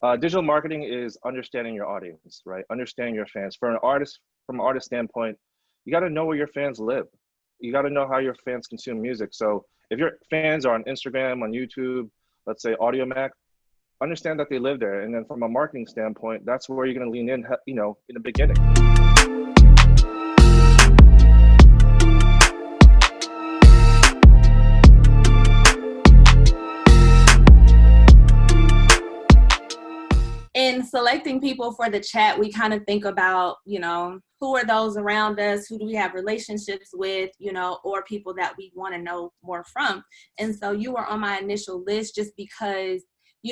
Digital marketing is understanding your audience, right? Understanding your fans. For an artist, from an artist standpoint, you got to know where your fans live. You got to know how your fans consume music. So if your fans are on Instagram, on YouTube, let's say Audio Mac, understand that they live there. And then from a marketing standpoint, that's where you're going to lean in, in the beginning. In selecting people for the chat, we kind of think about, who are those around us? Who do we have relationships with, or people that we want to know more from? And so you were on my initial list just because,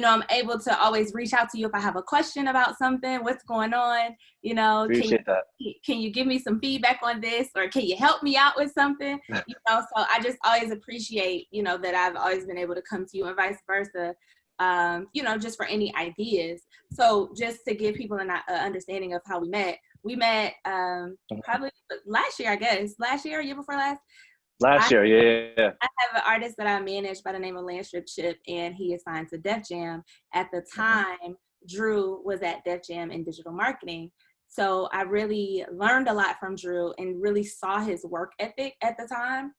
I'm able to always reach out to you if I have a question about something, what's going on, Appreciate that. Can you give me some feedback on this, or can you help me out with something? So I just always appreciate, that I've always been able to come to you and vice versa. Just for any ideas. So just to give people an understanding of how we met probably last year, I guess. Last year, year before last? Last year, yeah. I have an artist that I manage by the name of Landstrip Chip, and he is signed to Def Jam. At the time, Drew was at Def Jam in digital marketing. So I really learned a lot from Drew and really saw his work ethic at the time.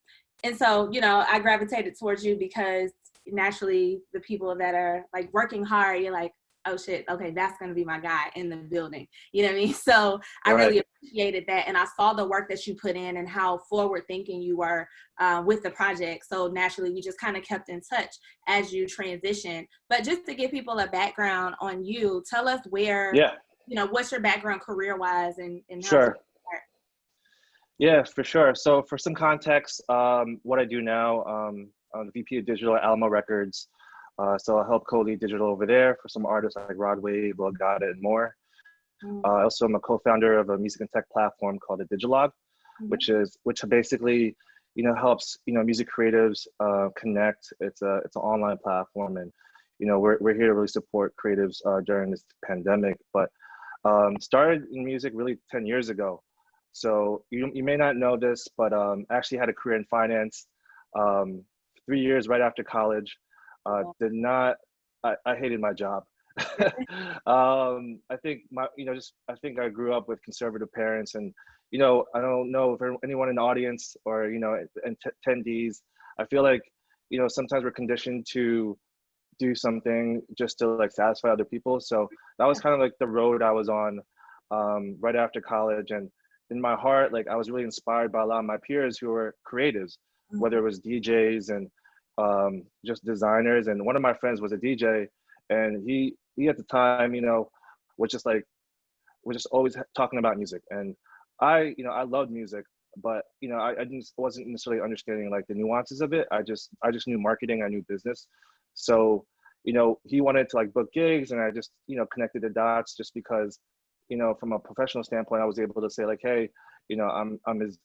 And so, I gravitated towards you because naturally the people that are like working hard, you're like, oh shit, okay, that's going to be my guy in the building. You know what I mean? So I really appreciated that. And I saw the work that you put in and how forward thinking you were with the project. So naturally we just kind of kept in touch as you transition. But just to give people a background on you, tell us where, what's your background career-wise and how Sure. Yeah, for sure. So for some context, what I do now, I'm the VP of Digital at Alamo Records. So I help co-lead digital over there for some artists like Rod Wave, Lil Gada, and more. Also, I'm a co-founder of a music and tech platform called the Digilogue, which basically, helps music creatives connect. It's an online platform, and we're here to really support creatives during this pandemic. But started in music really 10 years ago. So you may not know this, but actually had a career in finance. 3 years right after college. I hated my job. I think I think I grew up with conservative parents, and I don't know if anyone in the audience or attendees. I feel like sometimes we're conditioned to do something just to like satisfy other people. So that was kind of like the road I was on right after college, and in my heart, like I was really inspired by a lot of my peers who were creatives, whether it was DJs and just designers. And one of my friends was a DJ, and he at the time, was just always talking about music. And I loved music, but I wasn't necessarily understanding like the nuances of it. I just knew marketing, I knew business. So he wanted to like book gigs, and I just connected the dots just because from a professional standpoint, I was able to say like, hey, I'm his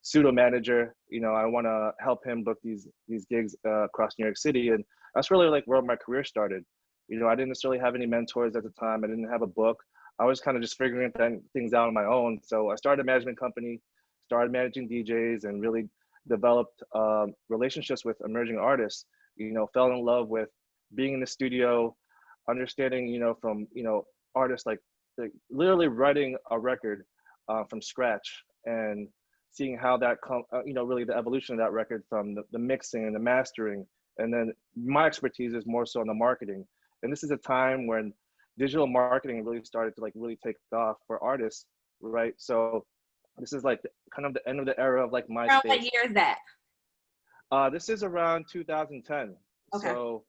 pseudo manager. I want to help him book these gigs across New York City, and that's really like where my career started. I didn't necessarily have any mentors at the time. I didn't have a book. I was kind of just figuring things out on my own. So I started a management company, started managing DJs, and really developed relationships with emerging artists. Fell in love with being in the studio, understanding from artists like literally writing a record from scratch and seeing how that really the evolution of that record from the mixing and the mastering. And then my expertise is more so in the marketing. And this is a time when digital marketing really started to like really take off for artists, right? So this is like kind of the end of the era of like MySpace. What year is that? This is around 2010. Okay. So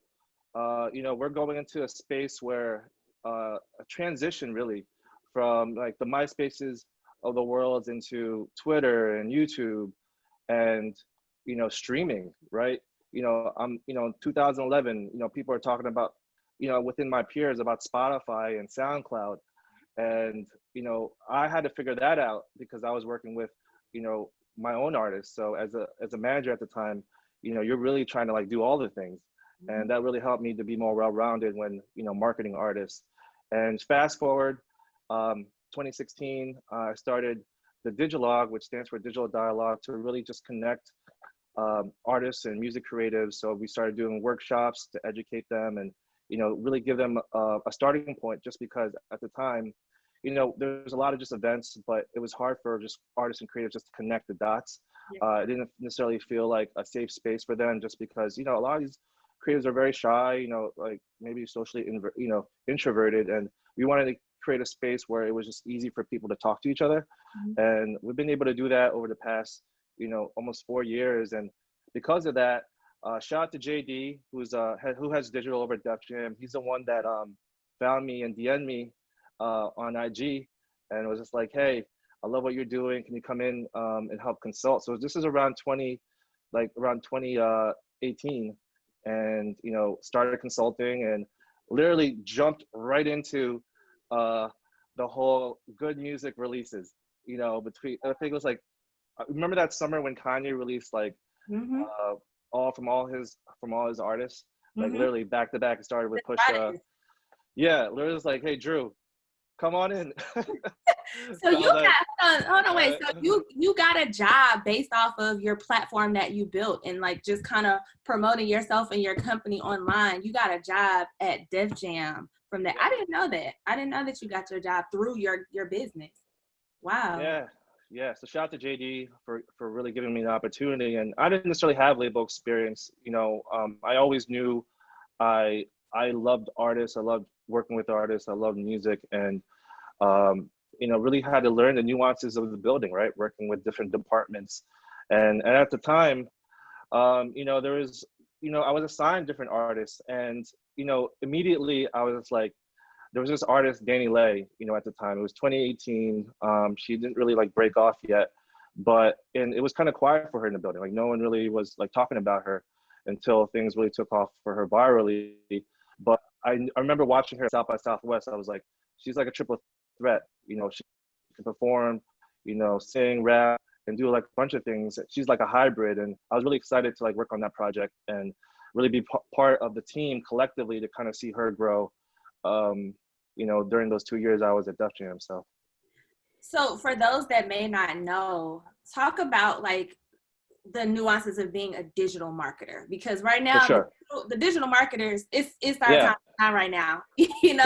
we're going into a space where a transition really from like the MySpaces of the world into Twitter and YouTube and streaming, right? I'm 2011, people are talking about within my peers about Spotify and SoundCloud, and I had to figure that out because I was working with my own artists. So as a manager at the time, you're really trying to like do all the things, and that really helped me to be more well-rounded when marketing artists. And fast forward 2016, I started the Digilogue, which stands for Digital Dialogue, to really just connect artists and music creatives. So we started doing workshops to educate them and really give them a starting point, just because at the time, there's a lot of just events, but it was hard for just artists and creatives just to connect the dots. It didn't necessarily feel like a safe space for them, just because, a lot of these creatives are very shy, like maybe socially, introverted. And we wanted to create a space where it was just easy for people to talk to each other. And we've been able to do that over the past, almost 4 years. And because of that, shout out to JD, who has digital over at Def Jam. He's the one that found me and DM'd me on IG, and was just like, hey, I love what you're doing. Can you come in and help consult? So this is around 2018, and started consulting and literally jumped right into the whole good music releases. Between, I think it was like, remember that summer when Kanye released like from all his artists, like literally back to back. It started with Pusha. Yeah, literally was like, hey Drew, come on in. So you hold on, wait. So you got a job based off of your platform that you built, and like just kind of promoting yourself and your company online. You got a job at Def Jam from that. I didn't know that. I didn't know that you got your job through your business. Wow. Yeah. So shout out to JD for really giving me the opportunity. And I didn't necessarily have label experience. I always knew I loved artists. I loved working with artists. I loved music, and really had to learn the nuances of the building, right? Working with different departments. And at the time, there was, I was assigned different artists, and, immediately I was like, there was this artist, Danny Lay, at the time. It was 2018. She didn't really like break off yet, and it was kind of quiet for her in the building. Like no one really was like talking about her until things really took off for her virally. But I remember watching her at South by Southwest. I was like, she's like a triple threat. She can perform, sing, rap, and do like a bunch of things. She's like a hybrid, and I was really excited to like work on that project and really be part of the team collectively to kind of see her grow. During those 2 years I was at Def Jam. So for those that may not know, talk about like the nuances of being a digital marketer, because right now the digital marketers, it's our time right now. This is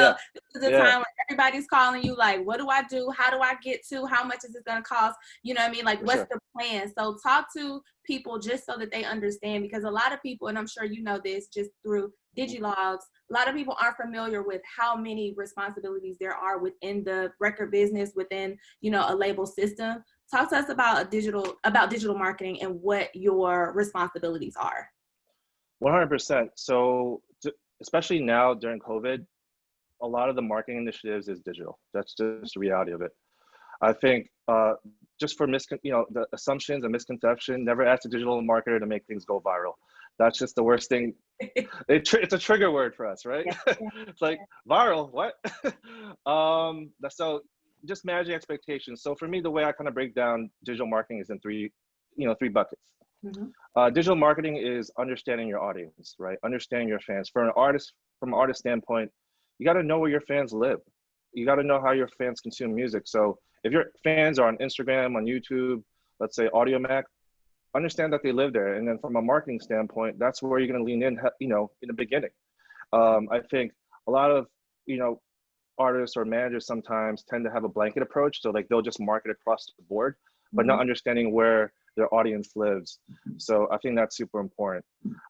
the time when everybody's calling you like, what do I do? How do I get to? How much is it going to cost? You know what I mean? Like, what's the plan? So talk to people just so that they understand, because a lot of people, and I'm sure you know this just through Digilogues, a lot of people aren't familiar with how many responsibilities there are within the record business, within, a label system. Talk to us about digital marketing and what your responsibilities are. 100%. So especially now during COVID, a lot of the marketing initiatives is digital. That's just the reality of it. I think just for the assumptions and misconception, never ask a digital marketer to make things go viral. That's just the worst thing. It's a trigger word for us, right? It's like viral, what? So just managing expectations. So for me, the way I kind of break down digital marketing is in three buckets. Digital marketing is understanding your audience, right? Understanding your fans. From an artist standpoint, you got to know where your fans live. You got to know how your fans consume music. So if your fans are on Instagram, on YouTube, let's say Audiomack, understand that they live there. And then from a marketing standpoint, that's where you're going to lean in, in the beginning. I think a lot of, artists or managers sometimes tend to have a blanket approach. So like they'll just market across the board, but not understanding where their audience lives. So I think that's super important.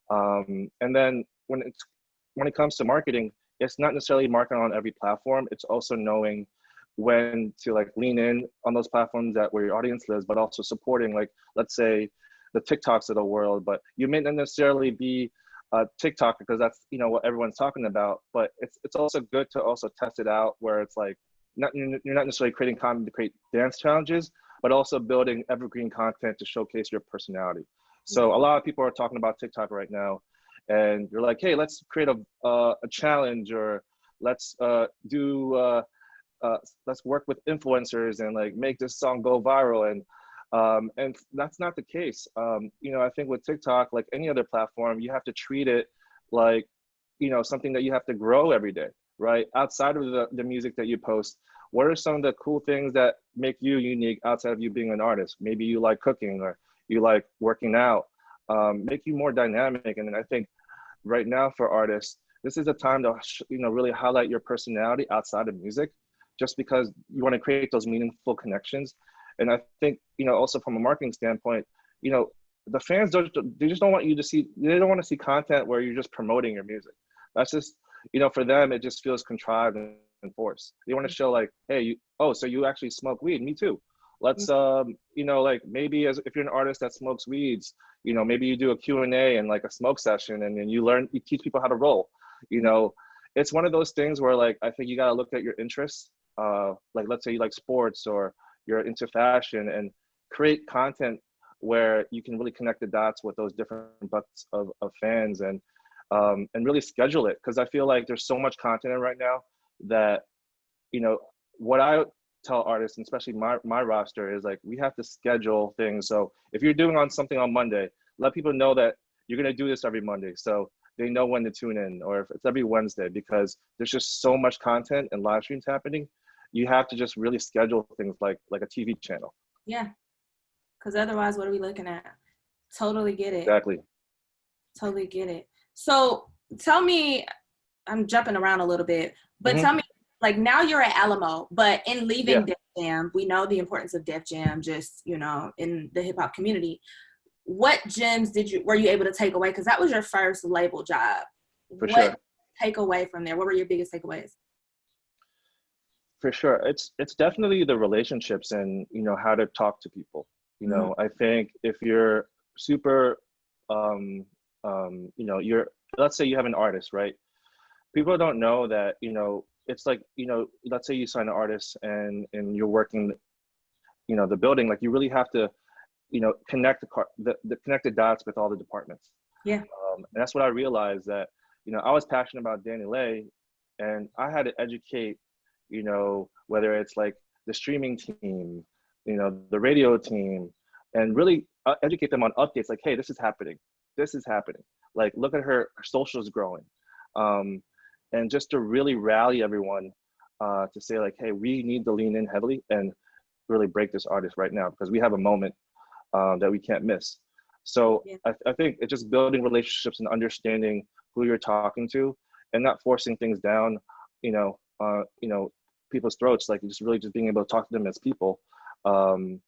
And then when it comes to marketing, it's not necessarily marketing on every platform. It's also knowing when to like lean in on those platforms where your audience lives, but also supporting, like, let's say the TikToks of the world, but you may not necessarily be TikTok because that's, what everyone's talking about, but it's also good to also test it out where it's like, you're not necessarily creating content to create dance challenges, but also building evergreen content to showcase your personality. So a lot of people are talking about TikTok right now, and you're like, hey, let's create a challenge, or let's let's work with influencers and like make this song go viral. And that's not the case. I think with TikTok, like any other platform, you have to treat it like, something that you have to grow every day, right? Outside of the music that you post, what are some of the cool things that make you unique outside of you being an artist? Maybe you like cooking, or you like working out, make you more dynamic. And then I think right now for artists, this is a time to, really highlight your personality outside of music, just because you want to create those meaningful connections. And I think, also from a marketing standpoint, the fans they just don't want you to see, they don't want to see content where you're just promoting your music. That's just, for them, it just feels contrived and forced. They want to show like, hey, so you actually smoke weed? Me too. Let's, like maybe if you're an artist that smokes weeds, maybe you do a Q&A and like a smoke session, and then you teach people how to roll. It's one of those things where like, I think you got to look at your interests. Like, let's say you like sports or you're into fashion, and create content where you can really connect the dots with those different buckets of fans, and really schedule it. Cause I feel like there's so much content right now that, what I tell artists, and especially my roster, is like, we have to schedule things. So if you're doing something on Monday, let people know that you're going to do this every Monday, so they know when to tune in, or if it's every Wednesday, because there's just so much content and live streams happening. You have to just really schedule things like a TV channel. Yeah. Because otherwise, what are we looking at? Totally get it. Exactly. Totally get it. So tell me, I'm jumping around a little bit, but tell me, like, now you're at Alamo, but in leaving Def Jam, we know the importance of Def Jam just, in the hip hop community. What gems were you able to take away? Because that was your first label job. For sure. Take away from there? What were your biggest takeaways? For sure. It's definitely the relationships and, how to talk to people. I think if you're super, let's say you have an artist, right? People don't know that, it's like, let's say you sign an artist and you're working, the building, like you really have to, connect connect the dots with all the departments. Yeah. And that's what I realized, that, I was passionate about Daniel A, and I had to educate, whether it's like the streaming team, the radio team, and really educate them on updates. Like, hey, this is happening. This is happening. Like, look at her socials growing. And just to really rally everyone to say like, hey, we need to lean in heavily and really break this artist right now, because we have a moment that we can't miss. So I think it's just building relationships and understanding who you're talking to, and not forcing things down, people's throats. Like, just really just being able to talk to them as people. And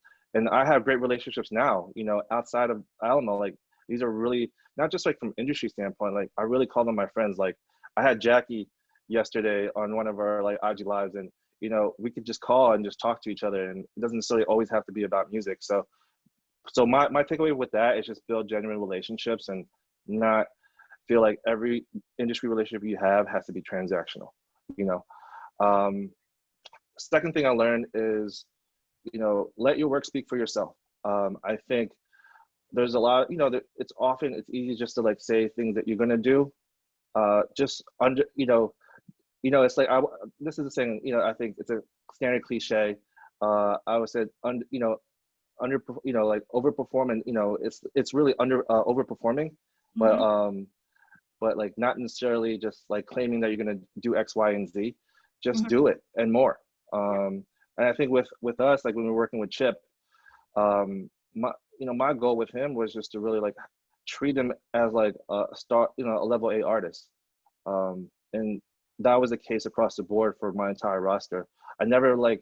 I have great relationships now, outside of Alamo. Like, these are really not just like from industry standpoint. Like, I really call them my friends. Like, I had Jackie yesterday on one of our like IG lives, and we could just call and just talk to each other, and it doesn't necessarily always have to be about music. So my takeaway with that is just build genuine relationships, and not feel like every industry relationship you have has to be transactional. Second thing I learned is, let your work speak for yourself. I think there's a lot, it's easy just to like say things that you're gonna do, just under, it's like, this is the thing, I think it's a standard cliche. I would say, under, like overperform, and it's really overperforming, but like not necessarily just like claiming that you're gonna do X, Y, and Z. Just do it and more. And I think with us, like when we were working with Chip, my goal with him was just to really like treat him as like a star, a level A artist. And that was the case across the board for my entire roster. I never like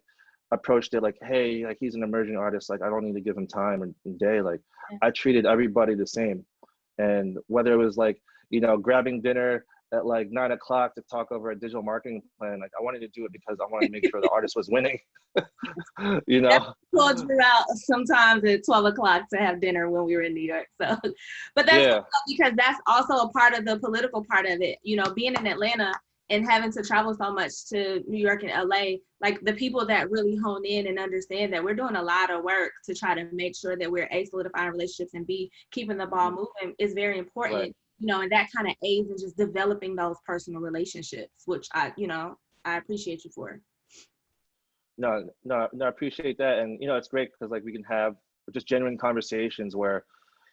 approached it like, hey, like he's an emerging artist, like I don't need to give him time and day. Like I treated everybody the same. And whether it was like, grabbing dinner at like 9 o'clock to talk over a digital marketing plan, like I wanted to do it because I wanted to make sure the artist was winning. Pulled you out sometimes at 12 o'clock to have dinner when we were in New York. So, but that's also because that's also a part of the political part of it. Being in Atlanta and having to travel so much to New York and LA, like the people that really hone in and understand that we're doing a lot of work to try to make sure that we're A, solidifying relationships, and B, keeping the ball moving is very important. Right. And that kind of aids in just developing those personal relationships, which I appreciate you for. No, I appreciate that. And, it's great because like we can have just genuine conversations where,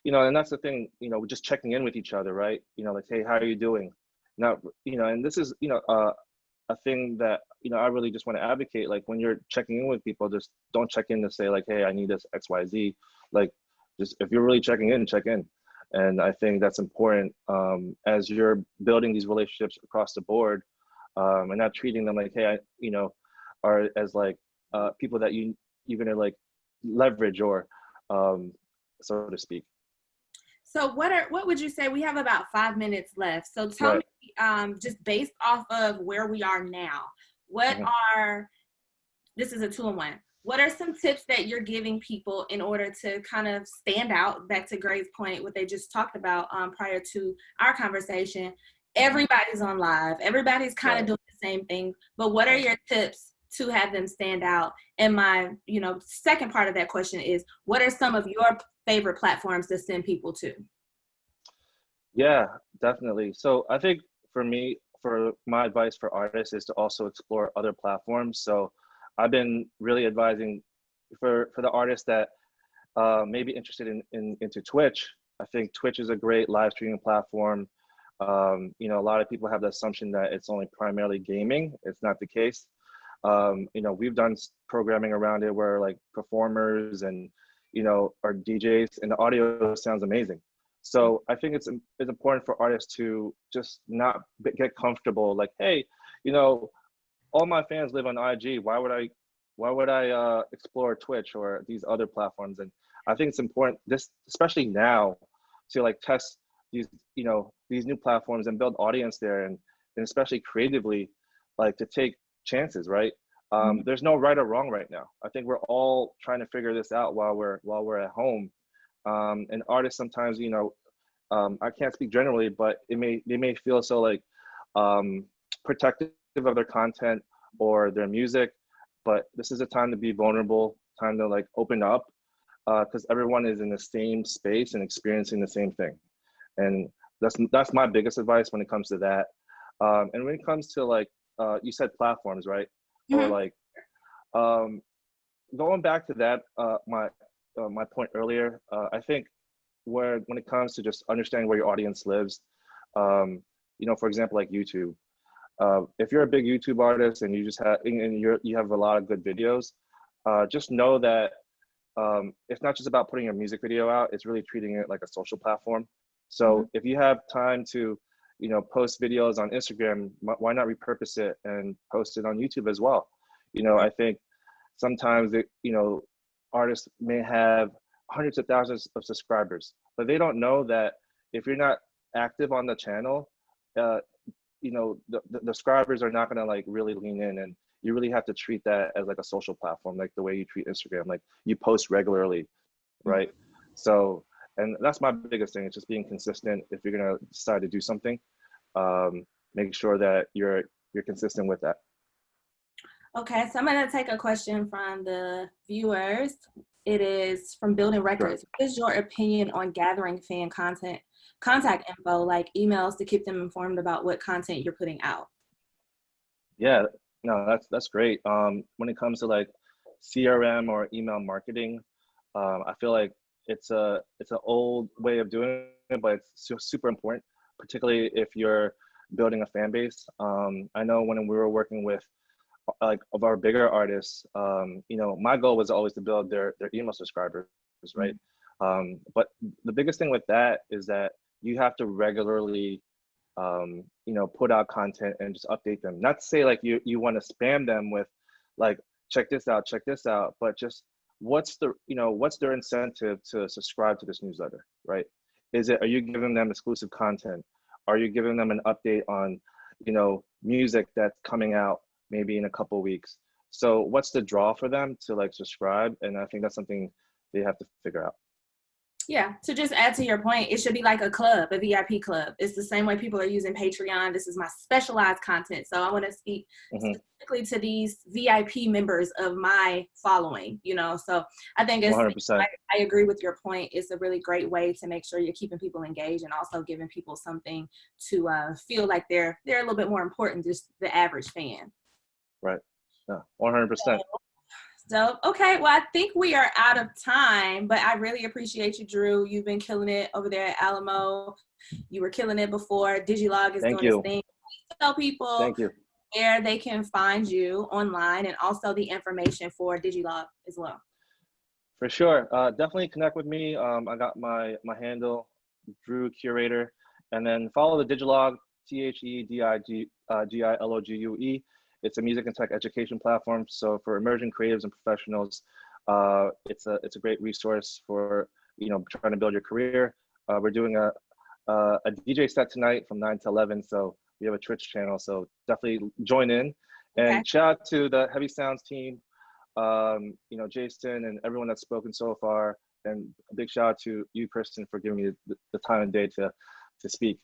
and that's the thing, we're just checking in with each other, right? Like, hey, how are you doing? Now, and this is, a thing that, I really just want to advocate. Like when you're checking in with people, just don't check in to say like, hey, I need this X, Y, Z. Like just, if you're really checking in, check in. And I think that's important as you're building these relationships across the board, and not treating them like, hey, are as like people that you're gonna like leverage or so to speak. So what would you say? We have about 5 minutes left. So tell Right. me, just based off of where we are now, what Mhm. are, this is a 2-in-1. What are some tips that you're giving people in order to kind of stand out? Back to Gray's point, what they just talked about prior to our conversation. Everybody's on live. Everybody's kind of doing the same thing. But what are your tips to have them stand out? And my, second part of that question is, what are some of your favorite platforms to send people to? Yeah, definitely. So I think for me, for my advice for artists is to also explore other platforms. So I've been really advising for the artists that may be interested into Twitch. I think Twitch is a great live streaming platform. A lot of people have the assumption that it's only primarily gaming. It's not the case. We've done programming around it where like performers and, our DJs, and the audio sounds amazing. So I think it's important for artists to just not get comfortable. Like, hey, all my fans live on IG. Why would I explore Twitch or these other platforms? And I think it's important, this especially now, to like test these these new platforms and build audience there, and especially creatively, like to take chances, right? There's no right or wrong right now. I think we're all trying to figure this out while we're at home. And artists sometimes, I can't speak generally, but they may feel so like protective of their content or their music, but this is a time to be vulnerable, time to like open up, because everyone is in the same space and experiencing the same thing. And that's my biggest advice when it comes to that. And when it comes to like you said platforms, right? Or like going back to that, my point earlier, I think when it comes to just understanding where your audience lives, for example, like YouTube, if you're a big YouTube artist and you just have you have a lot of good videos, just know that it's not just about putting your music video out, it's really treating it like a social platform. So if you have time to post videos on Instagram, why not repurpose it and post it on YouTube as well? I think sometimes artists may have hundreds of thousands of subscribers, but they don't know that if you're not active on the channel, the subscribers are not going to like really lean in, and you really have to treat that as like a social platform, like the way you treat Instagram, like you post regularly, right? So, and that's my biggest thing. It's just being consistent. If you're going to decide to do something, make sure that you're consistent with that. Okay, so I'm going to take a question from the viewers. It is from Building Records. Sure. What is your opinion on gathering fan contact info, like emails, to keep them informed about what content you're putting out? Yeah, no, that's great. When it comes to like CRM or email marketing, I feel like it's an old way of doing it, but it's super important, particularly if you're building a fan base. I know when we were working with like of our bigger artists, my goal was always to build their email subscribers, right? But the biggest thing with that is that you have to regularly put out content and just update them. Not to say like you want to spam them with like check this out, but just what's their incentive to subscribe to this newsletter, right? Are you giving them exclusive content? Are you giving them an update on music that's coming out maybe in a couple of weeks? So what's the draw for them to like subscribe? And I think that's something they have to figure out. Yeah, to just add to your point, it should be like a club, a VIP club. It's the same way people are using Patreon. This is my specialized content. So I want to speak specifically to these VIP members of my following, So I think it's 100%. I agree with your point. It's a really great way to make sure you're keeping people engaged and also giving people something to feel like they're a little bit more important than just the average fan. Right. Yeah, 100%. So, okay, well, I think we are out of time, but I really appreciate you, Drew. You've been killing it over there at Alamo. You were killing it before. Digilogue is doing its thing. Tell people where they can find you online and also the information for Digilogue as well. For sure. Definitely connect with me. I got my handle Drew Curator, and then follow the Digilogue, TheDigilogue. It's a music and tech education platform. So for emerging creatives and professionals, it's a great resource for trying to build your career. We're doing a DJ set tonight from 9 to 11. So we have a Twitch channel. So definitely join in. And Okay. shout out to the Heavy Sounds team, Jason and everyone that's spoken so far. And a big shout out to you, Kirsten, for giving me the time and day to speak.